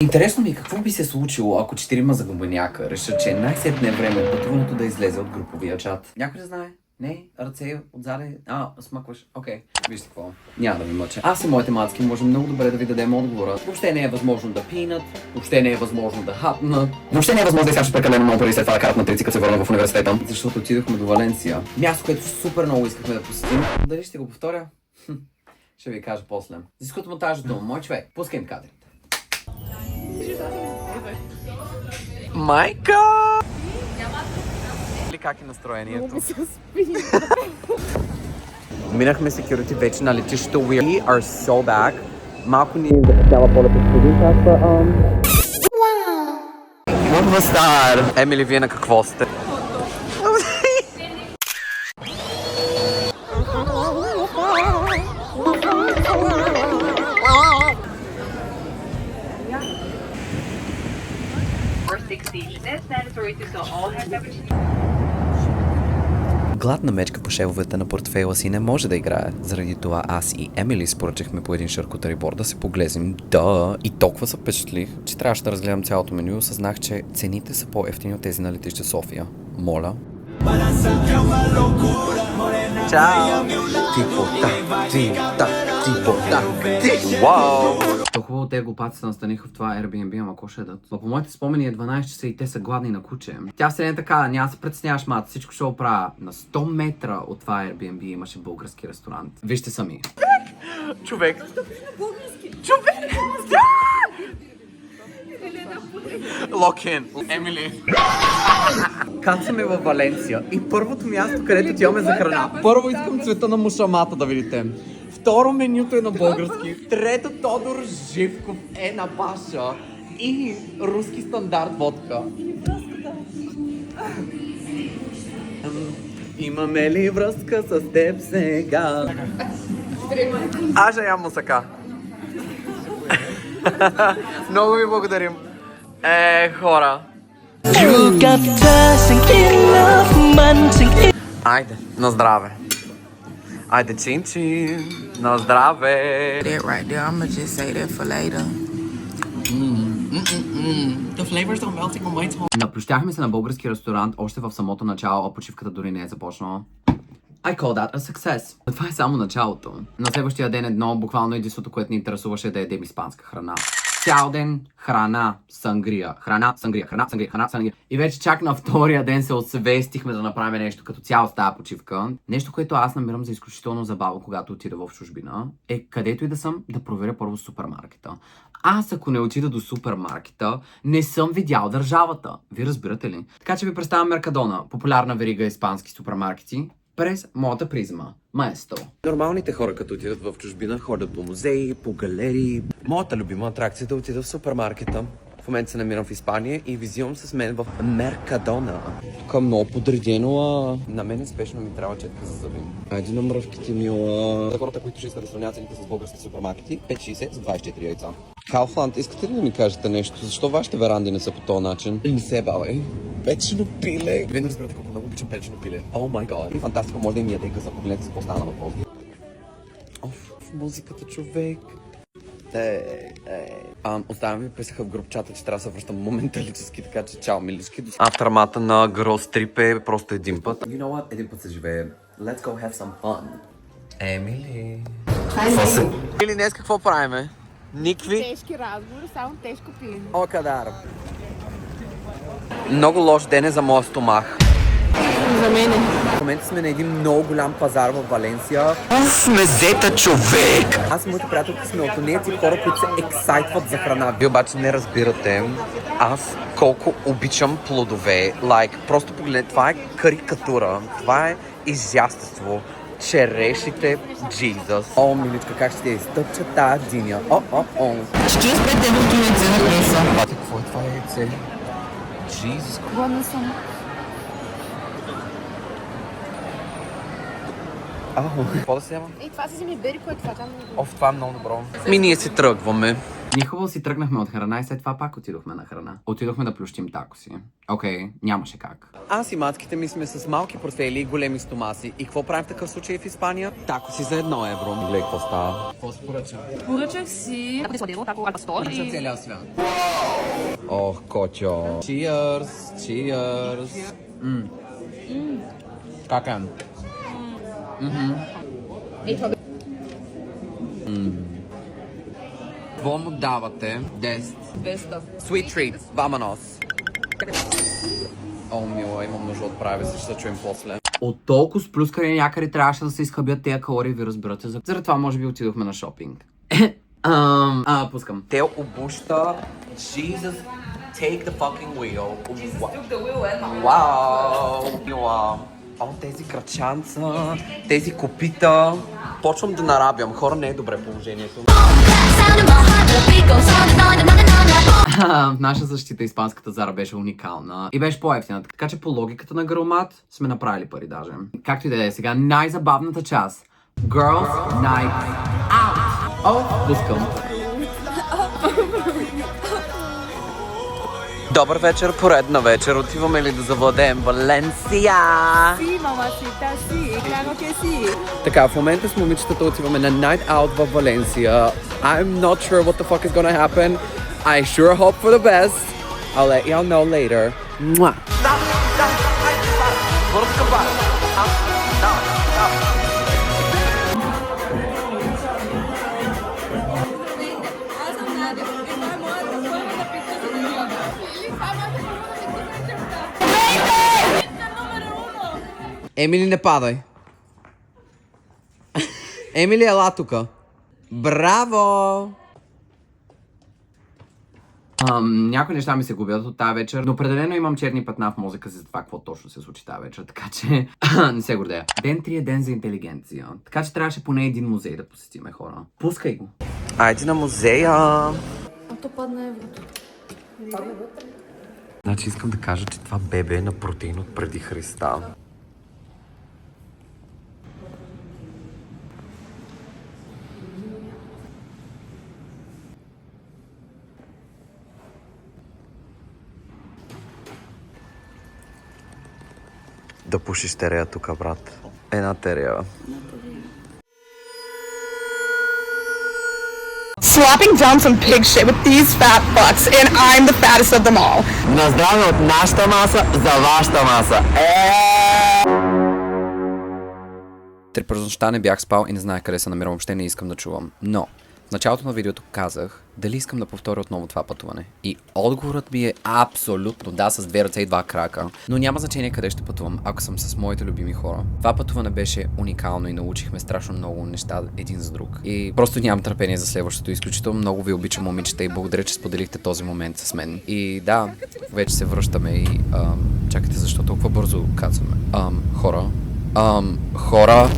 Интересно ми какво би се случило, ако 4 загубеняка решат, че най-сетне време пътуването да излезе от груповия чат. Някой да знае? Не, ръце отзади. Смъкваш. Окей. Вижте какво. Няма да ви мъча. Аз и моите мацки можем много добре да ви дадем отговора. Въобще не е възможно да пинат, въобще не е възможно да хапнат, въобще не е възможно да изкачат прекалено много пари след това да карат на трици, като се върна в университета. Защото отидохме до Валенсия. Място, което супер много искахме да посетим. Дали ще го повторя? Ще ви кажа после. За монтажето, мой човек. Пускай им кадрите. Майка! Как е настроението? Минахме security вече на летището. We are so back. Малко ни закъснява полета с един час. What was that? Емили, вие на какво сте? Гладна мечка по шевовете на портфейла си не може да играе. Заради това аз и Емили споръчахме по един шаркутери-борд да се поглезим. И толкова се впечатлих, че трябваше да разгледам цялото меню и осъзнах, че цените са по-евтини от тези на летище София. Моля. Чао! Вау! Толкова те глупаци се настаниха в това Airbnb, ама какво ще дадат? Но по моите спомени е 12 часа и те са гладни на куче. Тя все не е така, няма да се притесняваш, мат, всичко ще оправя. На 100 метра от това Airbnb имаше български ресторант. Вижте сами. Човек! Човек! Локин! Емили! Кацаме във Валенсия и първото място, където отиваме за храна. Първо искам цвета на мушамата да видите. Второ, менюто е на български. Трето, Тодор Живков е на баша. И руски стандарт водка. Имаме ли връзка с теб сега? Аз ще ям мусака. Много ви благодарим. Хора. Айде, на здраве. Айде, чин-чин. На здраве. That right there, I'ma just say that for later. The flavors are melting on my tongue. Наплющяхме се на български ресторант още в самото начало, а почивката дори не е започнала. I call that a success. Но това е само началото. На следващия ден буквално единството, което ни интересуваше да ядем испанска храна. Цял ден храна, сангрия, храна, сангрия, храна, сангрия, храна, сангрия. И вече чак на втория ден се отсвестихме да направим нещо като цяло с тази почивка. Нещо, което аз намирам за изключително забавно, когато отида в чужбина, е където и да съм, да проверя първо супермаркета. Аз ако не отида до супермаркета, не съм видял държавата. Вие разбирате ли? Така че ви представям Меркадона, популярна верига испански супермаркети, през моята призма. Маесто. Нормалните хора, като отидат в чужбина, ходят по музеи, по галерии. Моята любима атракция е да отида в супермаркета. В момента се намирам в Испания и визивам с мен в Меркадона. Тук е много подредено, на мен спешно ми трябва четка за зъби. Айде на мръвките мила. За хората, които ще искат да сравняват цените с български супермаркети, 5,60 за 24 яйца. Kaufland, искате ли да ми кажете нещо? Защо вашите веранди не са по този начин? Не се бавай. Печено пиле! Вие не разбирате колко много обичам печено пиле. О май гад. Фантастика, може да им ядейка за погледнете за какво стана въпрос. Музиката, човек. Оставям ви писаха в групчата, че трябва да се връщам моменталически, така че чао, милички. Автормата на Girls Trip е просто един път. You know what? Един път се живее. Let's go have some fun. Емили. Емили, днес какво правиме? Никви? Тежки разговори, само тежко пиене. О, кадар. Много лош ден е за моя стомах. За мене. В момента сме на един много голям пазар в Валенсия. Уф, мезета, човек! Аз и моите приятелки сме от онези хора, които се ексайтват за храна. Вие обаче не разбирате аз колко обичам плодове. Просто погледнете, това е карикатура. Това е изящество. Черешите, Jesus. О, миличка, как ще я изтъпча тази диня. Ще успете да отидете за напреса. Бате, какво е това яйце? Jesus. Гладна съм. Какво да се яма? Това си ми бери, кое е това? Това е много добро. Ние си тръгваме. Ние хубаво си тръгнахме от храна и след това пак отидохме на храна. Отидохме да плющим такоси. Окей, нямаше как. Аз и мацките ми сме с малки портфели и големи стомаси. И какво правим в такъв случай в Испания? Такоси за 1 евро. Гледай какво става. Какво се поръча? Поръчах си тако сладило, тако алпастор За целия свят. Ох, кочо. Cheers! Cheers! Как е? Какво му давате? 10. 200. Sweet treats. Vamanos. О, мила, имам нужда от прави, ще се чуем после. От толкова сплюскане някъде трябваше да се изхъбят тези калории, ви разбирате. Заради това може би отидохме на шопинг. Пускам. Те обуща. Jesus, take the fucking wheel. Jesus took the wheel and Вау! О, тези крачанца, тези копита. Почвам да нарабям. Хора, не е добре положението. В наша защита испанската Зара беше уникална и беше по-ефтина. Така че по логиката на Гърлмат сме направили пари даже. Както и да е сега, най-забавната част. Girls Night Out. О, пускам. Добър вечер, поредна вечер. Отиваме ли да завладеем Валенсия? Sí, mamacita, sí, claro que sí. Така, в момента с момичетата отиваме на Night Out в Валенсия. I'm not sure what the fuck is gonna happen. I sure hope for the best. I'll let y'all know later. Mwah. Емили, не падай. Емили, ела тука. Браво! Някои неща ми се губят от тази вечер, но определено имам черни петна в мозъка си за това какво точно се случи тази вечер, така че не се гордея. Ден 3 е ден за интелигенция, така че трябваше поне един музей да посетиме, хора. Пускай го. Айде на музея! А то падна еврото. Значи искам да кажа, че това бебе е на протеин от преди Христа. Да пушиш терея тука, брат. Една терея. Slopping down some pig shit with these fat fucks, and I'm the fattest of them all. На здраве от нашата маса за вашата маса. През нощта не бях спал и не знаех къде се намирам, въобще не искам да чувам. Но в началото на видеото казах дали искам да повторя отново това пътуване. И отговорът ми е абсолютно да, с 2 ръце и 2 крака. Но няма значение къде ще пътувам, ако съм с моите любими хора. Това пътуване беше уникално и научихме страшно много неща един за друг. И просто нямам търпение за следващото. Изключително много ви обичам, момичета, и благодаря, че споделихте този момент с мен. И да, вече се връщаме и чакайте, защо толкова бързо казваме. Хора.